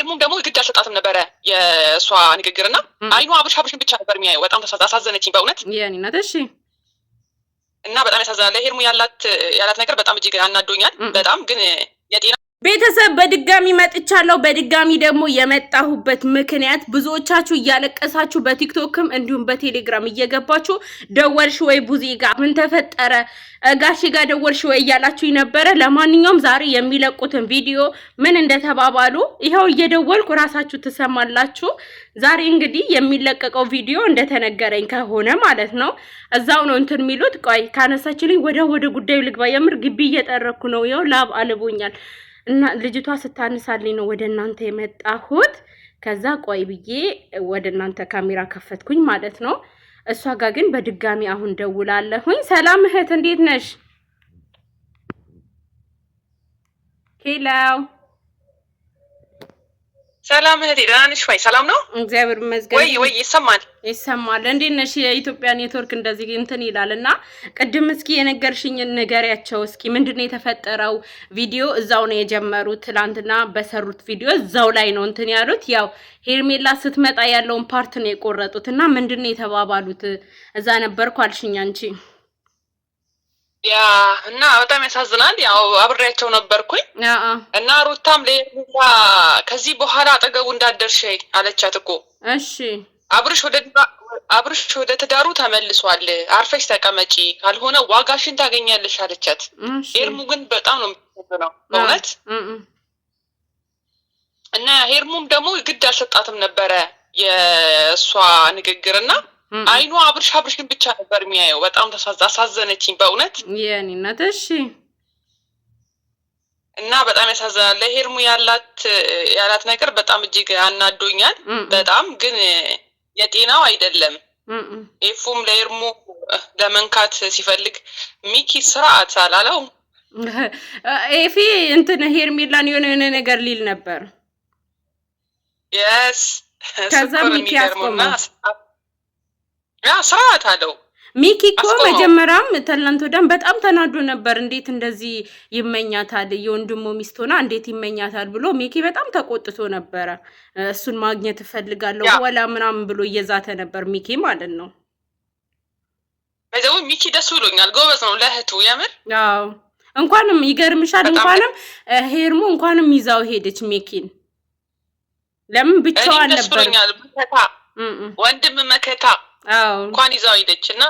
ሄርሙም ደግሞ ግድ አልሰጣትም ነበረ የእሷ ንግግርና አይኑ አብርሽን ብቻ ነበር የሚያየው። በጣም አሳዘነችኝ በእውነት የኔ ናት። እሺ እና በጣም ያሳዝናል። ሄርሙ ያላት ነገር በጣም እጅግ አናዶኛል። በጣም ግን የጤና ቤተሰብ በድጋሚ መጥቻለሁ። በድጋሚ ደግሞ የመጣሁበት ምክንያት ብዙዎቻችሁ እያለቀሳችሁ በቲክቶክም እንዲሁም በቴሌግራም እየገባችሁ ደወልሽ ወይ ቡዜ ጋር ምን ተፈጠረ ጋሺ ጋር ደወልሽ ወይ እያላችሁ ነበረ። ለማንኛውም ዛሬ የሚለቁትን ቪዲዮ ምን እንደተባባሉ ይኸው እየደወልኩ ራሳችሁ ትሰማላችሁ። ዛሬ እንግዲህ የሚለቀቀው ቪዲዮ እንደተነገረኝ ከሆነ ማለት ነው እዛው ነው እንትን የሚሉት። ቆይ ካነሳችልኝ ወደ ጉዳዩ ልግባ። የምር ግቢ እየጠረኩ ነው። ይኸው ላብ አልቦኛል። እና ልጅቷ ስታነሳልኝ ነው ወደ እናንተ የመጣሁት። ከዛ ቆይ ብዬ ወደ እናንተ ካሜራ ከፈትኩኝ ማለት ነው። እሷ ጋር ግን በድጋሚ አሁን ደውላለሁኝ። ሰላም እህት እንዴት ነሽ? ሄሎ ሰላም እህቴ ደህና ነሽ ወይ? ሰላም ነው እግዚአብሔር ይመስገን። ወይ ይሰማል። እንዴት ነሽ? የኢትዮጵያ ኔትወርክ እንደዚህ እንትን ይላልና ቅድም እስኪ የነገርሽኝን ንገሪያቸው እስኪ ምንድነው የተፈጠረው? ቪዲዮ እዛው ነው የጀመሩት። ትላንትና በሰሩት ቪዲዮ እዛው ላይ ነው እንትን ያሉት። ያው ሄርሜላ ስትመጣ ያለውን ፓርት ነው የቆረጡትና ምንድነው የተባባሉት? እዛ ነበርኩ አልሽኝ አንቺ። ያ እና በጣም ያሳዝናል። ያው አብሬያቸው ነበርኩኝ እና ሩታም ለሄርሜላ ከዚህ በኋላ አጠገቡ እንዳደርሽ አለቻት እኮ። እሺ አብርሽ ወደ ትዳሩ ተመልሷል፣ አርፈሽ ተቀመጪ፣ ካልሆነ ዋጋሽን ታገኛለሽ አለቻት። ሄርሙ ግን በጣም ነው የምትለው በእውነት። እና ሄርሙም ደግሞ ግድ አልሰጣትም ነበረ የእሷ ንግግርና አይኑ አብርሽን ብቻ ነበር የሚያየው። በጣም አሳዘነችኝ በእውነት የኔ እናት። እሺ እና በጣም ያሳዝናል። ለሄርሙ ያላት ነገር በጣም እጅግ አናዶኛል። በጣም ግን የጤናው አይደለም። ኤፉም ለሄርሙ ለመንካት ሲፈልግ ሚኪ ስርዓት አላለው። ኤፊ እንትን ሄርሜላን የሆነ ነገር ሊል ነበር። የስ ከዛ ሚኪ ያስቆመው ስርዓት አለው። ሚኪ እኮ መጀመሪያም ትላንት ወዲያም በጣም ተናዶ ነበር። እንዴት እንደዚህ ይመኛታል? የወንድሙ ሚስት ሆና እንዴት ይመኛታል ብሎ ሚኪ በጣም ተቆጥቶ ነበረ። እሱን ማግኘት እፈልጋለሁ ወላ ምናምን ብሎ እየዛተ ነበር ሚኪ ማለት ነው። በዛው ሚኪ ደስ ብሎኛል። ጎበዝ ነው ለእህቱ የምር። አዎ እንኳንም ይገርምሻል፣ እንኳንም ሄርሙ እንኳንም ይዛው ሄደች ሚኪን። ለምን ብቻዋን ነበር? ወንድም መከታ እንኳን ይዛው ሄደችና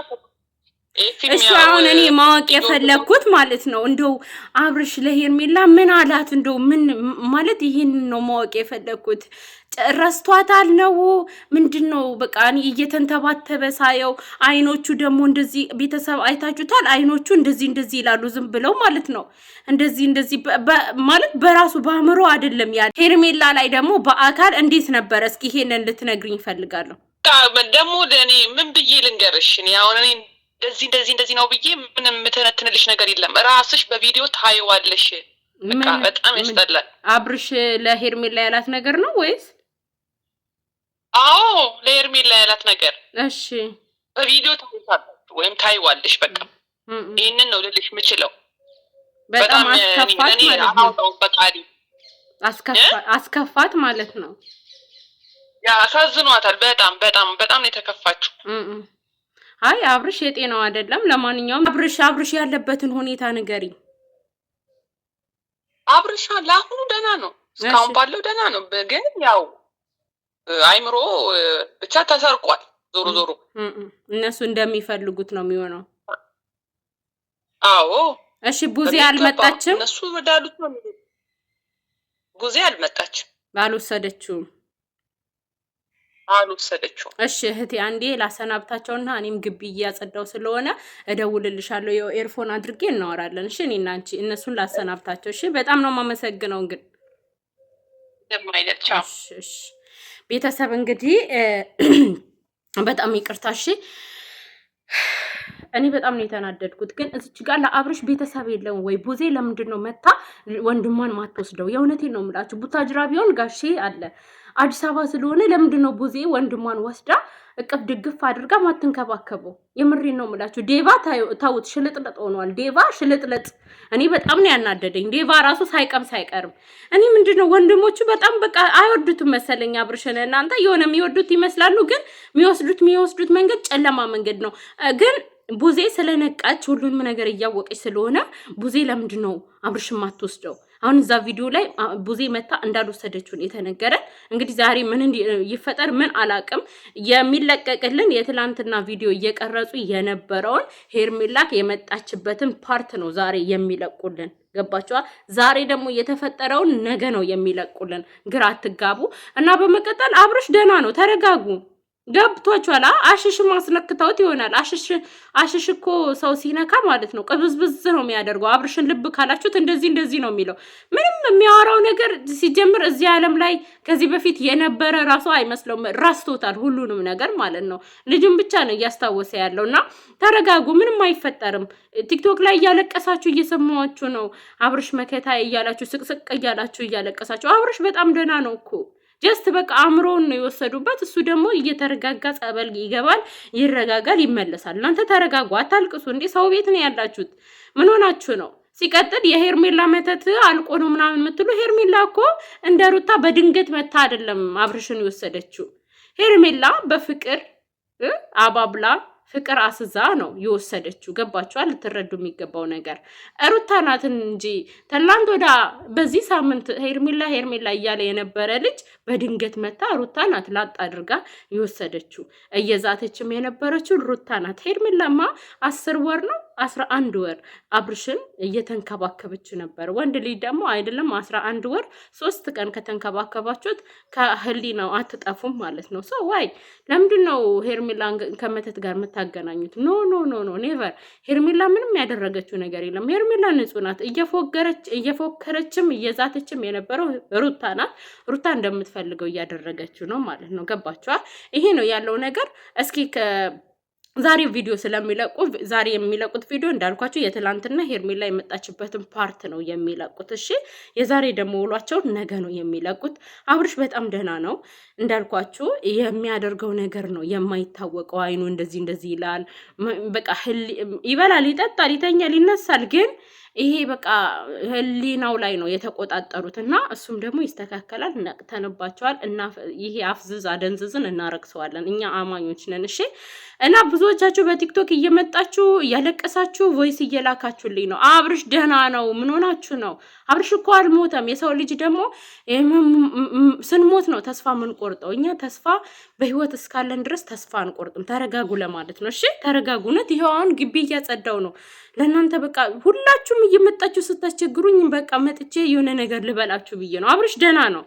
እሺ አሁን እኔ ማወቅ የፈለኩት ማለት ነው እንደው አብርሽ ለሄርሜላ ምን አላት? እንደው ምን ማለት ይሄን ነው ማወቅ የፈለኩት። ረስቷታል ነው ምንድነው? በቃ እኔ እየተንተባተበ ሳየው አይኖቹ ደግሞ እንደዚህ ቤተሰብ አይታችሁታል። አይኖቹ እንደዚህ ይላሉ ዝም ብለው ማለት ነው። እንደዚህ ማለት በራሱ ባምሮ አይደለም ያለ። ሄርሜላ ላይ ደግሞ በአካል እንዴት ነበር? እስኪ ይሄንን ልትነግሪኝ ፈልጋለሁ። ደግሞ ለኔ ምን ብዬ ልንገርሽ? አሁን እኔ እንደዚህ ነው ብዬ ምንም የምተነትንልሽ ነገር የለም። ራስሽ በቪዲዮ ታይዋለሽ። በቃ በጣም ያስጠላል። አብርሽ ለሄርሜላ ያላት ነገር ነው ወይስ? አዎ ለሄርሜላ ያላት ነገር። እሺ በቪዲዮ ታይዋለሽ ወይም ታይዋለሽ። በቃ ይሄንን ነው ልልሽ የምችለው። በጣም አስከፋት ማለት ነው። ያ አሳዝኗታል። በጣም የተከፋችው። አይ አብርሽ የጤናው አይደለም። ለማንኛውም አብርሽ ያለበትን ሁኔታ ንገሪ። አብርሽ ለአሁኑ ደህና ነው፣ እስካሁን ባለው ደህና ነው። ግን ያው አይምሮ ብቻ ተሰርቋል። ዞሮ እነሱ እንደሚፈልጉት ነው የሚሆነው። አዎ እሺ ቡዜ አልመጣችም? እነሱ ወዳሉት ነው። ቡዜ አልመጣችም። አልወሰደችው። እሺ እህቴ አንዴ ላሰናብታቸውና እኔም ግቢ እያጸዳው ስለሆነ እደውልልሻለሁ። ያው ኤርፎን አድርጌ እናወራለን። እሺ እኔና አንቺ እነሱን ላሰናብታቸው። እሺ በጣም ነው የማመሰግነው። ግን እሺ ቤተሰብ እንግዲህ በጣም ይቅርታ። እሺ እኔ በጣም ነው የተናደድኩት። ግን እዚች ጋር ለአብርሽ ቤተሰብ የለም ወይ? ቡዜ ለምንድን ነው መታ ወንድሟን ማትወስደው? የእውነቴን ነው የምላችሁ። ቡታጅራ ቢሆን ጋሼ አለ። አዲስ አበባ ስለሆነ ለምንድን ነው ቡዜ ወንድሟን ወስዳ እቅፍ ድግፍ አድርጋ ማትንከባከበው። የምሬን ነው የምላችሁ። ዴቫ ታውት ሽልጥልጥ ሆኗል። ዴቫ ሽልጥልጥ። እኔ በጣም ነው ያናደደኝ። ዴቫ ራሱ ሳይቀምስ አይቀርም። እኔ ምንድነው ወንድሞቹ በጣም በቃ አይወዱትም መሰለኝ አብርሽን። እናንተ የሆነ የሚወዱት ይመስላሉ፣ ግን የሚወስዱት መንገድ ጨለማ መንገድ ነው። ግን ቡዜ ስለነቃች ሁሉንም ነገር እያወቀች ስለሆነ ቡዜ ለምንድን ነው አብርሽን ማትወስደው? አሁን እዛ ቪዲዮ ላይ ቡዜ መታ እንዳልወሰደችው የተነገረ። እንግዲህ ዛሬ ምን ይፈጠር ምን አላቅም። የሚለቀቅልን የትላንትና ቪዲዮ እየቀረጹ የነበረውን ሄርሜላ የመጣችበትን ፓርት ነው ዛሬ የሚለቁልን። ገባችኋ? ዛሬ ደግሞ የተፈጠረውን ነገ ነው የሚለቁልን። ግራ አትጋቡ። እና በመቀጠል አብርሽ ደህና ነው፣ ተረጋጉ። ገብቷችኋል? አሽሽ ማስነክታውት ይሆናል። አሽሽ እኮ ሰው ሲነካ ማለት ነው ቅብዝብዝ ነው የሚያደርገው። አብርሽን ልብ ካላችሁት እንደዚህ ነው የሚለው። ምንም የሚያወራው ነገር ሲጀምር እዚህ ዓለም ላይ ከዚህ በፊት የነበረ ራሱ አይመስለውም። ራስቶታል ሁሉንም ነገር ማለት ነው። ልጁን ብቻ ነው እያስታወሰ ያለውና ተረጋጉ፣ ምንም አይፈጠርም። ቲክቶክ ላይ እያለቀሳችሁ እየሰማችሁ ነው። አብርሽ መከታ እያላችሁ ስቅስቅ እያላችሁ እያለቀሳችሁ። አብርሽ በጣም ደህና ነው እኮ ጀስት በቃ አምሮን ነው የወሰዱበት። እሱ ደግሞ እየተረጋጋ ጸበል ይገባል፣ ይረጋጋል፣ ይመለሳል። እናንተ ተረጋጉ፣ አታልቅሱ። እንዴ ሰው ቤት ነው ያላችሁት። ምን ሆናችሁ ነው? ሲቀጥል የሄርሜላ መተት አልቆ ነው ምናምን የምትሉ፣ ሄርሜላ እኮ እንደ ሩታ በድንገት መታ አይደለም አብርሽን የወሰደችው። ሄርሜላ በፍቅር አባብላ ፍቅር አስዛ ነው የወሰደችው። ገባችኋል? ልትረዱ የሚገባው ነገር ሩታ ናትን እንጂ ትላንት ወዳ በዚህ ሳምንት ሄርሜላ እያለ የነበረ ልጅ በድንገት መታ ሩታ ናት ላጥ አድርጋ የወሰደችው። እየዛተችም የነበረችው ሩታ ናት። ሄርሜላማ 10 ወር ነው 11 ወር አብርሽን እየተንከባከበች ነበር። ወንድ ልጅ ደግሞ አይደለም 11 ወር 3 ቀን ከተንከባከባችሁት ከህሊናው አትጠፉም ማለት ነው። ሶ ዋይ ለምንድን ነው ሄርሜላን ከመተት ጋር የምታገናኙት? ኖ ኔቨር። ሄርሜላ ምንም ያደረገችው ነገር የለም። ሄርሜላ ንጹህ ናት። እየፎከረችም እየዛተችም የነበረው ሩታ ናት። ሩታ እንደምትፈልገው እያደረገችው ነው ማለት ነው። ገባችኋ? ይሄ ነው ያለው ነገር። እስኪ ዛሬ ቪዲዮ ስለሚለቁ ዛሬ የሚለቁት ቪዲዮ እንዳልኳችሁ የትላንትና ሄርሜላ የመጣችበትን ፓርት ነው የሚለቁት። እሺ የዛሬ ደግሞ ውሏቸው ነገ ነው የሚለቁት። አብርሽ በጣም ደህና ነው እንዳልኳችሁ። የሚያደርገው ነገር ነው የማይታወቀው። አይኑ እንደዚህ ይላል። በቃ ይበላል፣ ይጠጣል፣ ይተኛል፣ ይነሳል። ግን ይሄ በቃ ህሊናው ላይ ነው የተቆጣጠሩት እና እሱም ደግሞ ይስተካከላል። ነቅተንባቸዋል እና ይሄ አፍዝዝ አደንዝዝን እናረክሰዋለን። እኛ አማኞች ነን። እሺ እና ብዙዎቻችሁ በቲክቶክ እየመጣችሁ እያለቀሳችሁ ቮይስ እየላካችሁልኝ ነው። አብርሽ ደህና ነው። ምን ሆናችሁ ነው? አብርሽ እኮ አልሞተም። የሰው ልጅ ደግሞ ስንሞት ነው ተስፋ የምንቆርጠው። እኛ ተስፋ በህይወት እስካለን ድረስ ተስፋ አንቆርጥም። ተረጋጉ ለማለት ነው። እሺ ተረጋጉ። እውነት ይኸው አሁን ግቢ እያጸዳው ነው ለእናንተ። በቃ ሁላችሁም እየመጣችሁ ስታስቸግሩኝ በቃ መጥቼ የሆነ ነገር ልበላችሁ ብዬ ነው። አብርሽ ደህና ነው።